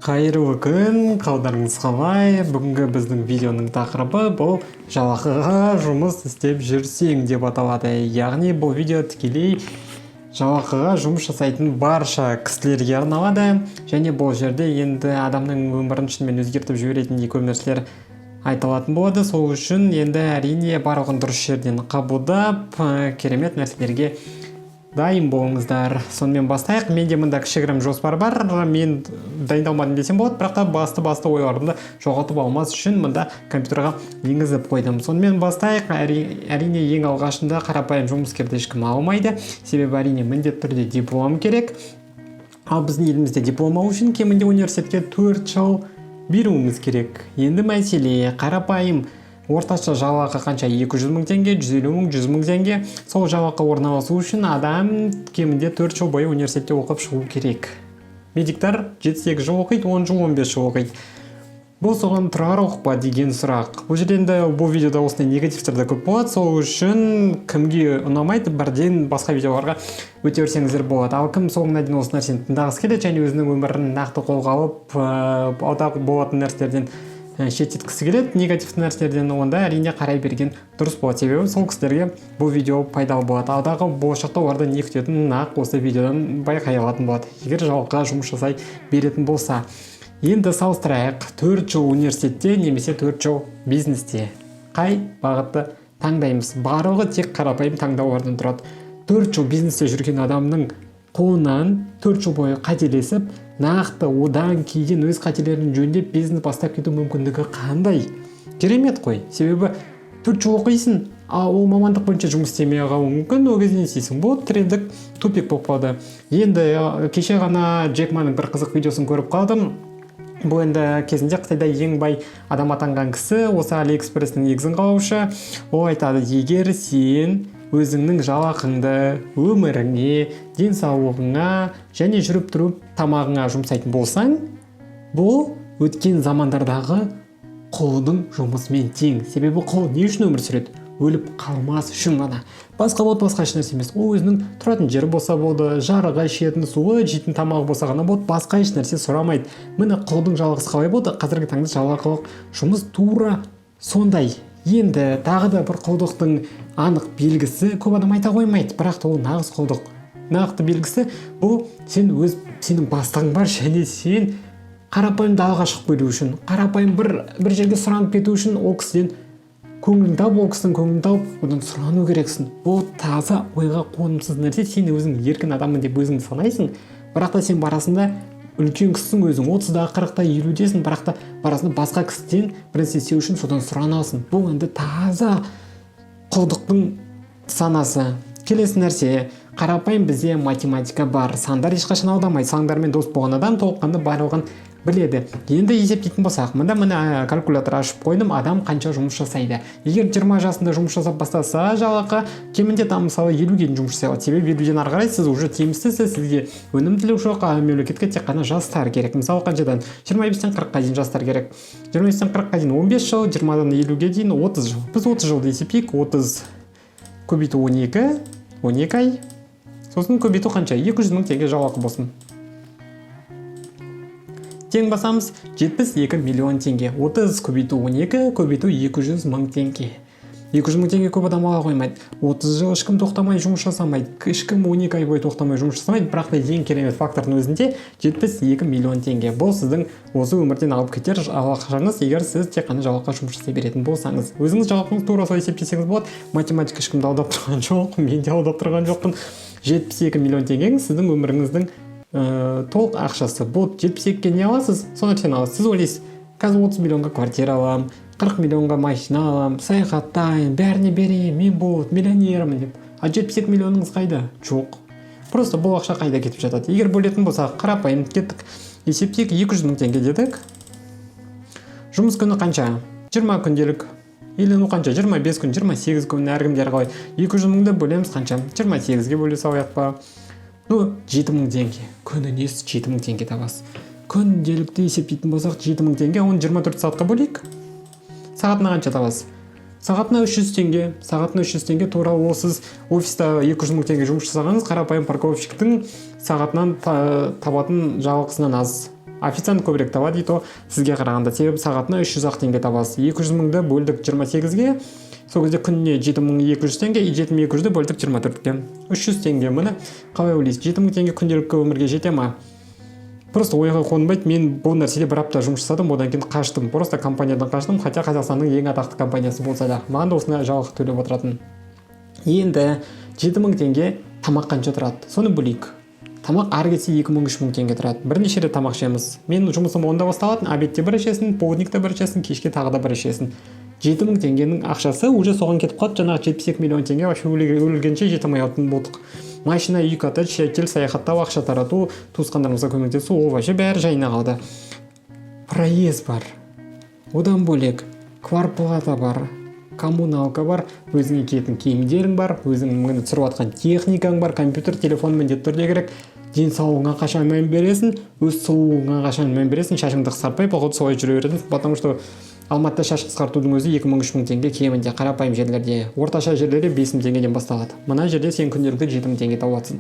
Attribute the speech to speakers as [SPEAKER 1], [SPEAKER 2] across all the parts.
[SPEAKER 1] Қайырлы күн, қалдарыңыз қалай? Бүгінгі біздің видеоның тақырыбы бұл жалақыға жұмыс істеп жүрсең деп аталады. Яғни бұл видео тікелей жалақыға жұмыс жасайтын барша кісілерге арналады. Және бұл жерде енді адамның өмірін шынымен өзгертіп жіберетін көп нәрселер айтылатын болады. Сол үшін енді әрине барлығын дұрыс жерден қабылдап, керемет нәрселерге дайын болыңыздар. Сонымен бастайық. Менде мында кішігірім жоспар бар. Мен дайындалмадым десем болады, бірақ та басты ойларымды жоғалтып алмас үшін мында компьютерға енгізіп қойдым. Сонымен бастайық. Әрине ең алғашында қарапайым жұмыскерді ешкім алмайды. Себебі әрине міндетті түрде диплом керек. Ал біздің елімізде диплом алу үшін кемінде университетке 4 жыл беруіңіз керек. Енді мәселе қарапайым орташа жалақы қанша? 200 мың теңге, 150 мың, 100 мың теңге. Сол жалақы орналасу үшін адам кемінде 4 жыл бойы университетте оқып шығу керек. Медиктар 7-8 жыл оқиды, 10 жыл, 15 жыл оқиды. Бұл соған тұрарлық па деген сұрақ. Бұл жерде бұл видеода осындай негативтерді көп болады. Сол үшін кімге ұнамайды, бірден басқа видеоларға өте берсеңіздер болады. Ал кім соңына дейін осы нәрсені тыңдағысы келеді және өзінің өмірін нақты қолға алып, алдағы болатын нәрселерден шеттеткісі келеді, негативті нәрселерден, онда әрине қарай берген дұрыс болады. Себебі сол кісілерге бұл видео пайдалы болады. Алдағы болашақта оларда не күтетінін нақ осы видеодан байқай алатын болады, егер жалақыға жұмыс жасай беретін болса. Енді салыстырайық, 4 жыл университетте немесе 4 жыл бизнесте қай бағытты таңдаймыз? Барлығы тек қарапайым таңдаулардан тұрады. 4 жыл бизнесте жүрген адамның қолынан 4 жыл бойы қателесіп, нақты одан кейін өз қателерін жөндеп бизнес бастап кету мүмкіндігі қандай? Керемет қой. Себебі 4 жыл оқисың, ал ол мамандық бойынша жұмыс істемей қалуы мүмкін. Ол кезде не істейсің? Бұл трендік тупик болып қалды. Енді кеше ғана Джек Маның бір қызық видеосын көріп қалдым. Бұл енді кезінде Қытайда ең бай адам атанған кісі, осы Алиэкспресстің негізін қалаушы. Ол айтады, егер сен өзіңнің жалақыңды өміріңе, денсаулығыңа және жүріп тұрып тамағыңа жұмсайтын болсаң, бұл өткен замандардағы құлдың жұмысымен тең. Себебі құл не үшін өмір сүреді? Өліп қалмас үшін ғана. Басқа болды, басқа еш нәрсе емес. Ол өзінің тұратын жері болса болды, жарығы, ішетін суы, жейтін тамағы болса ғана болды, басқа еш нәрсе сұрамайды. Міне құлдың жалақысы қалай болды? Қазіргі таңда жалақылық жұмыс тура сондай. Енді тағы да бір құлдықтың анық белгісі көп адам айта қоймайды, бірақ та ол нағыз құлдық. Нақты белгісі бұл сенің бастығың бар және сен қарапайым далаға шығып кету үшін, қарапайым бір жерге сұранып кету үшін ол кісіден көңілін тауып, ол кісінің көңілін тауып, одан сұрану керексің. Бұл таза ойға қонымсыз нәрсе. Сен өзің еркін адаммын деп өзіңді санайсың, бірақ та сен барасында үлкен кісісің өзің, 30-да, 40-та, 50-десің, бірақ та барасында басқа кісіден бір нәрсе істеу үшін содан сұранасың. Бұл енді таза құлдықтың санасы. Келесі нәрсе, қарапайым бізде математика бар. Сандар ешқашан алдамайды. Сандармен дос болған адам толыққанды барлығын біледі. Енді есептейтін болсақ, мына калькулятор ашып қойдым, адам қанша жұмыс жасайды. Егер 20 жасында жұмыс жасап бастаса, жалақы кемінде мысалы 50-ге дейін жұмыс жасай алады. Себебі 50-ден ары қарай сіз уже темістісіз, сізге өнімділік жоқ, мемлекетке тек қана жастар керек. Мысалы қаншадан? 25-тен 40-қа дейін жастар керек. 25-тен 40-қа дейін 15 жыл, 20-дан 50-ге дейін 30 жыл. Біз 30 жылды есептейік, 30 көбейту 12 ай. Сосын көбейту қанша? 200 мың теңге жалақы болсын. Тең басамыз 72 миллион теңге. 30 көбейту 12, көбейту 200 мың теңге. 200 мың теңге көп адам ала қоймайды. 30 жыл ешкім тоқтамай жұмыс жасамайды. Ешкім 12 ай бойы тоқтамай жұмыс жасамайды. Бірақ та ең керемет фактордың өзінде 72 миллион теңге. Бұл сіздің осы өмірден алып кетер жалақыңыз, егер сіз тек қана жалақыға жұмыс жасай беретін болсаңыз. Өзіңіз жалақыңыз тура солай есептесеңіз болады. Математика ешкімді алдап тұрған жоқ, мен де алдап тұрған жоқпын. 72 миллион теңгеңіз сіздің өміріңіздің толық ақшасы. Бұл 72-ке не аласыз? Соны сен аласыз. Сіз ойлайсыз, қазір 30 миллионға квартира алам, 40 миллионға машина алам, саяхаттайын, бәріне берейін, мен болып миллионермін деп. А 72 миллионыңыз қайда? Жоқ. Просто бұл ақша қайда кетіп жатады? Егер бөлетін болсақ, қарапайым кеттік. Есептейік, 200 мың теңге дедік. Жұмыс күні қанша? 20 күнделік. Елену қанша? 25 күн, 28 күн, әркімдер қалай. 200 мыңды бөлеміз қанша? 28-ге бөле салайық па? 7 мың теңге. Күніне 7 мың теңге табасыз. Күнделікті есептейтін болсақ 7 мың теңге, оны 24 сағатқа бөлейік. Сағатына қанша табасыз? Сағатына 300 теңге. Сағатына 300 теңге тура ол сіз офиста 200 мың теңге жұмыс жасағаныңыз қарапайым парковщиктің сағатынан табатын жалақысынан аз. официант көбірек табады дейді сізге қарағанда, себебі сағатына 300 теңге табасыз. 200 мыңды бөлдік 28-ге, сол кезде күніне 7200 теңге, 7200-ді бөлдік 24-ге, 300 теңге. Міне қалай ойлайсыз, 7000 теңге күнделікті өмірге жете ма? Просто ойға қонбайды. Мен бұл нәрседе бір апта жұмыс жасадым, одан кейін қаштым. Просто компаниядан қаштым, хотя Қазақстанның ең атақты компаниясы болса да. Маған да осындай жалақы төлеп отыратын. Енді 7000 теңге тамақ қанша тұрады? Соны бөлейік. Тамақ ары кетсе 2000-3000 теңге тұрады. Бірнеше рет тамақ ішеміз. Мен жұмысым 10-да басталатын, обедте бір ішесің, полдникте бір ішесің, кешке тағы да бір ішесің. 7000 теңгенің ақшасы уже соған кетіп қалды. Жаңағы 72 миллион теңге вообще өлгенше жете алмай қалатын болдық. Машина, үй, коттедж, шетел, саяхаттау, ақша тарату, туысқандарымызға көмектесу, ол вообще бәрі жайына қалды. Проезд бар. Одан бөлек квартплата бар, коммуналка бар, өзіңе киетін киімдерің бар, өзіңнің түсіріп жатқан техникаң бар, компьютер, телефон міндетті түрде керек. Денсаулығыңа қашан мән бересің, өз сұлулығыңа қашан мән бересің, шашыңды қысқартпай, походу солай жүре бересің, потому что Алматыда шаш қысқартудың өзі 2000-3000 теңге, кемінде қарапайым жерлерде, орташа жерлерде 5000 теңгеден басталады. Мына жерде сен күнделікті 7000 теңге табасың.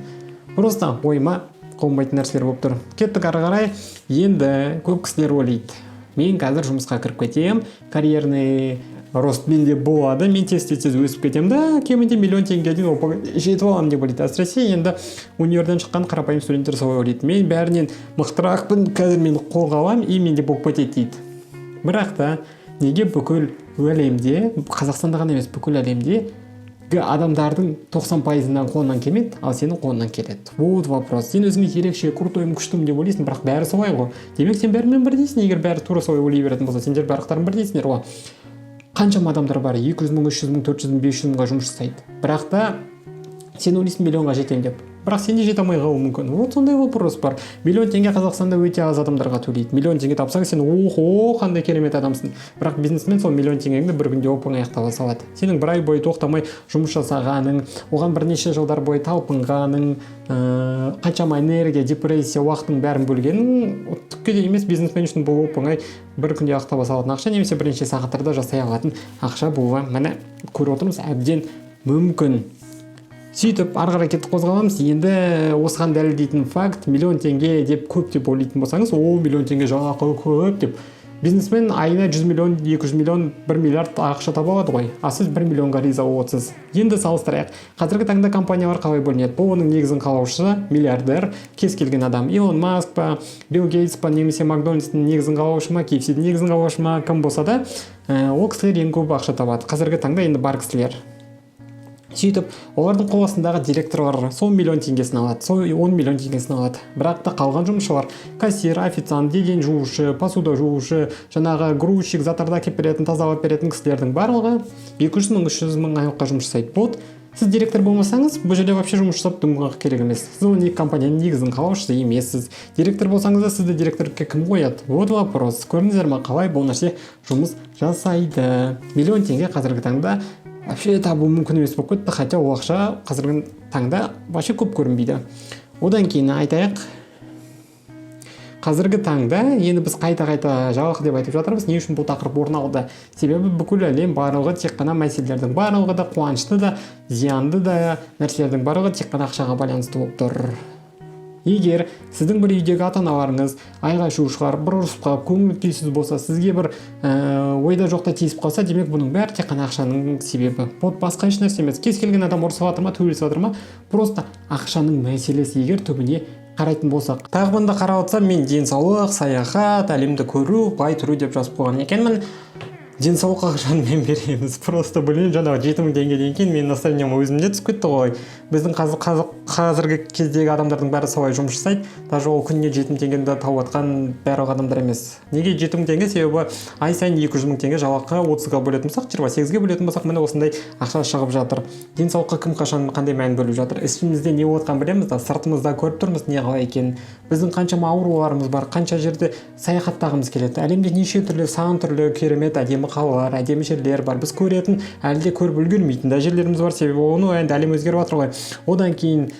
[SPEAKER 1] Просто ойыма қонбайтын нәрселер болып тұр. Кеттік ары қарай. Енді көп кісілер ойлайды, мен қазір жұмысқа кіріп кетем, карьерный рост менде болады, мен тез өсіп кетем да, кемінде миллион теңгеге дейін жетіп аламын деп ойлайды. Әсіресе енді универден шыққан қарапайым студенттер солай ойлайды. Мен бәрінен мықтырақпын, қазір мен қолға аламын, и менде болып кетеді дейді. Бірақ та неге бүкіл әлемде, Қазақстанда ғана емес, бүкіл әлемде адамдардың 90%-ынан қолынан келмейді, ал сенің қолынан келеді. Вот вопрос. Сен өзіңе ерекше, крутойым, күштім деп ойлайсың, бірақ бәрі солай ғой. Демек сен бәрімен бір дейсің, егер бәрі тура солай ойлай беретін болса, сендер барлықтарың бір дейсіңдер ғой. Қаншама адамдар бар, 200 мың, 300 мың, 400 мың, 500 мыңға жұмыс жасайды. Бірақ та сен ойлайсың миллионға жетем деп. Бірақ сен де жете алмай қалуы мүмкін. Вот сондай вопрос бар. Миллион теңге Қазақстанда өте аз адамдарға төлейді. Миллион теңге тапсаң, сен охо, қандай керемет адамсың. Бірақ бизнесмен сол миллион теңгеңді бір күнде оп-оңай аяқтап салады. Сенің бір ай бойы тоқтамай жұмыс жасағаның, оған бірнеше жылдар бойы талпынғаның, қаншама энергия, депрессия, уақытың бәрін бөлгенің, түкке де емес бизнесмен үшін бұл оп-оңай бір күнде аяқтап салатын ақша, немесе бірнеше сағаттарда жасай алатын ақша болуы, міне көріп отырмыз, әбден мүмкін. Сөйтіп, ары қарай кетіп қозғаламыз. Енді осыған дәлелдейтін факт, миллион теңге деп көп деп ойлайтын болсаңыз, миллион теңге жалақы көп деп. Бизнесмен айына 100 миллион, 200 миллион, 1 миллиард ақша таба алады ғой. А сіз 1 миллионға риза боласыз. Енді салыстырайық. Қазіргі таңда компаниялар қалай бөлінеді? Бұл оның негізін қалаушысы миллиардер, кез келген адам. Илон Маск па, Билл Гейтс па, немесе Макдональдстың негізін қалаушы ма, KFCдің негізін қалаушы ма, кім болса да, ол кісілер ең көп ақша табады. Қазіргі таңда енді бар кісілер. Сөйтіп, олардың қол астындағы директорлар сол миллион теңгесін алады, сол 10 миллион теңгесін алады. Бірақ та қалған жұмысшылар, кассир, официант, еден жуушы, посуда жуушы, жаңағы грузчик, заттарды әкеліп беретін, тазалап беретін кісілердің барлығы 200 мың, 300 мың айлыққа жұмыс жасайды. Вот, сіз директор болмасаңыз, бұл жерде вообще жұмыс жасап дөңгелек керек емес. Сіз ол компанияның негізін қалаушысы емессіз. Директор болсаңыз да сізді директорға кім қояды? Вот вопрос. Көрдіңіздер ме, қалай бұл нәрсе жұмыс жасайды? Миллион теңге қазіргі таңда вообще табу мүмкін емес болып кетті, хотя ол ақша қазіргі таңда вообще көп көрінбейді. Одан кейін айтайық, қазіргі таңда енді біз қайта жалақы деп айтып жатырмыз. Не үшін бұл тақырып орын алды? Себебі бүкіл әлем барлығы тек қана мәселелердің барлығы да, қуанышты да, зиянды да нәрселердің барлығы тек қана ақшаға байланысты болып тұр. Егер сіздің бір үйдегі ата-аналарыңыз айға шушылар, бір ұрысып қалып, көңіл күйсіз болса, сізге бір ойда жоқта тиісіп қалса, демек бұның бәрі тек қана ақшаның себебі. Вот басқа еш нәрсе емес. Кез келген адам ұрысып жатыр ма, төбелесіп жатыр ма, просто ақшаның мәселесі. Егер түбіне қарайтын болсақ, тағы бұнда қарап отырсам, мен денсаулық, саяхат, әлемді көру, былай тұру деп жазып қойған екенмін. Денсаулыққа қашан мен береміз. Просто білмеймін, жаңағы 7000 теңгеден кейін менің настроением өзімде түсіп кетті ғой. Біздің қазіргі кездегі адамдардың бәрі солай жұмыс жасайды. Даже ол күніне 7000 теңгені тауып жатқан барлық адамдар емес. Неге 7000 теңге? Себебі ай сайын 200 мың теңге жалақы 30-ға бөлетін болсақ, 28-ге бөлетін болсақ, міне осындай ақша шығып жатыр. Денсаулыққа кім қашан қандай мән бөліп жатыр? Ішімізде не болып жатқанын білеміз да, сыртымызда көріп тұрмыз не қалай екенін. Біздің қаншама ауруларымыз бар, қанша жерде саяхаттағымыз келеді. Әлемде неше түрлі, сан түрлі керемет әдемі қалалар, әдемі жерлер бар. Біз көретін, әлі де көріп үлгермейтін жерлеріміз бар, себебі оны енді әлем өзгеріп жатыр ғой. Одан кейін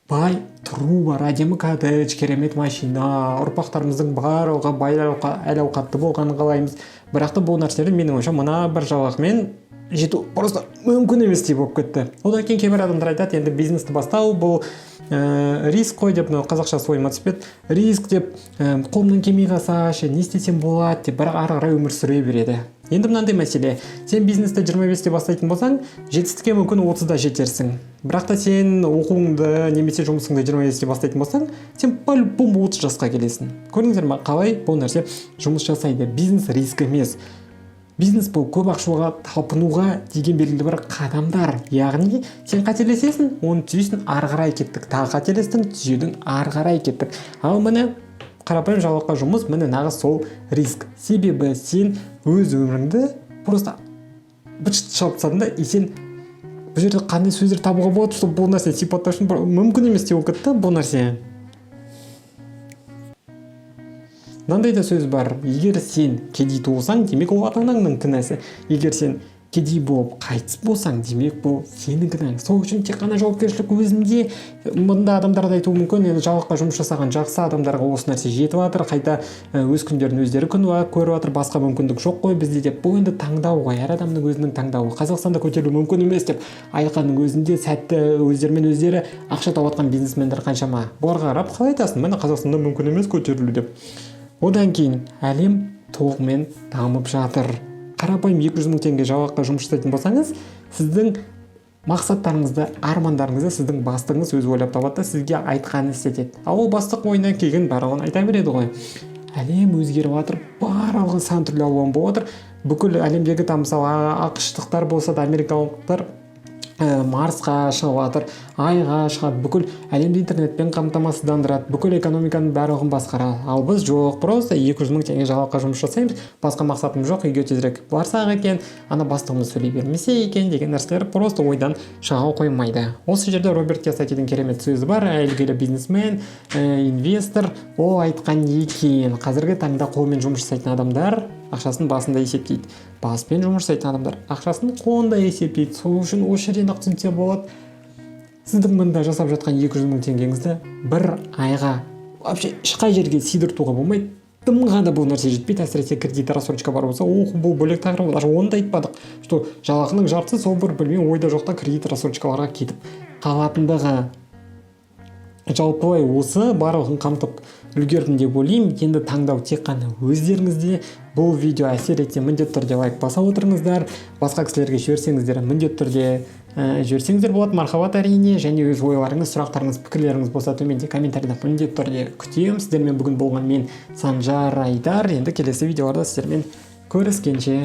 [SPEAKER 1] бай тұру бар, әдемі коттедж, керемет машина, ұрпақтарымыздың барлығы бай әл-ауқатты болғанын қалаймыз. Бірақ та бұл нәрселер менің ойымша мына бір жалақымен жету просто мүмкін емес деп болып кетті. Одан кейін кейбір адамдар айтады, енді бизнесті бастау бұл риск қой деп, мынау қазақша ойыма түсіп кетті. Риск деп, қолымнан келмей қалса ше не істесем болады деп, бірақ ары қарай өмір сүре береді. Енді мынандай мәселе, сен бизнесті 25-те бастайтын болсаң, жетістікке мүмкін 30-да жетерсің. Бірақ та сен оқуыңды немесе жұмысыңды 25-те бастайтын болсаң, сен по-любому 30 жасқа келесің. Көрдіңіздер ме, қалай бұл нәрсе жұмыс жасайды? Бизнес риск емес. Бизнес бұл көп ақшаға талпынуға деген белгілі бір қадамдар. Яғни сен қателесесің, оны түзейсің, ары қарай кеттік. Тағы қателестің, түзеудің, ары қарай кеттік. Ал міне қарапайым жалақы жұмыс, міне нағыз сол риск. Себебі сен өз өміріңді просто быт-шыт шауып тастадың да, сен бұл жерде қандай сөздер табуға болады, чтобы бұл нәрсе сипаттау үшін мүмкін емес деп кетті бұл нәрсе. Мынандай да сөз бар, егер сен кедей туылсаң, демек ол ата-анаңның кінәсі. Егер сен кедей болып қайтыс болсаң, демек бұл сенің кінәң. Сол үшін тек қана жауапкершілік өзінде. Мұнда адамдар да айтуы мүмкін, енді жалаққа жұмыс жасаған жақсы адамдарға осы нәрсе жетіп жатыр, қайта өз күндерін өздері көріп жатыр, басқа мүмкіндік жоқ қой бізде деп. Бұл енді таңдау ғой, әр адамның өзінің таңдауы. Қазақстанда көтерілу мүмкін емес деп айтқанның өзінде сәтті өздерімен өздері ақша тауып жатқан бизнесмендер қаншама. Бұларға қарап қалай айтасың, міне Қазақстанда мүмкін емес көтерілу деп. Одан кейін әлем толығымен дамып жатыр. Қарапайым 200 мың теңге жалаққа жұмыс жасайтын болсаңыз, сіздің мақсаттарыңызды, армандарыңызды сіздің бастығыңыз өзі ойлап табады да сізге айтқанын істетеді. Ал ол бастық ойынан келген барлығын айта береді ғой. Әлем өзгеріп жатыр, барлығы сан түрлі алуан болып жатыр. Бүкіл әлемдегі мысалы ақш-тықтар болса да, америкалықтар Марсқа шығып жатыр, айға шығады, бүкіл әлемді интернетпен қамтамасыздандырады, бүкіл экономиканың барлығын басқарады. Ал біз жоқ, просто 200 мың теңге жалаққа жұмыс жасаймыз, басқа мақсатым жоқ, үйге тезірек барсақ екен, ана бастығымыз сөйлей бермесе екен деген нәрселер просто ойдан шыға қоймайды. Осы жерде Роберт Кийосакидің керемет сөзі бар, әйгілі бизнесмен, инвестор, ол айтқан екен, қазіргі таңда қолмен жұмыс жасайтын адамдар ақшасын басында есептейді. Баспен жұмыс жасайтын адамдар ақшасын қолында есептейді. Сол үшін осы жерден ақ түсінсе болады. Сіздің мында жасап жатқан 200 мың теңгеңізді бір айға вообще ешқай жерге сидыртуға болмайды. Дымға да бұл нәрсе жетпейді. Әсіресе кредит рассрочка бар болса, бұл бөлек тақырып. Даже оны да айтпадық. Что жалақының жартысы сол бір білмеймін ойда жоқта кредит рассрочкаларға кетіп қалатындығы. Жалпылай осы барлығын қамтып үлгердім деп ойлаймын. Енді таңдау тек қана өздеріңізде. Бұл видео әсер етсе, міндетті түрде лайк баса отырыңыздар. Басқа кісілерге жіберсеңіздер, міндетті түрде жіберсеңіздер болады. Мархабат әрине, және өз ойларыңыз, сұрақтарыңыз, пікірлеріңіз болса төменде комментарийда міндетті түрде күтемін. Сіздермен бүгін болған мен Санжар Айдар. Енді келесі видеоларда сіздермен көріскенше.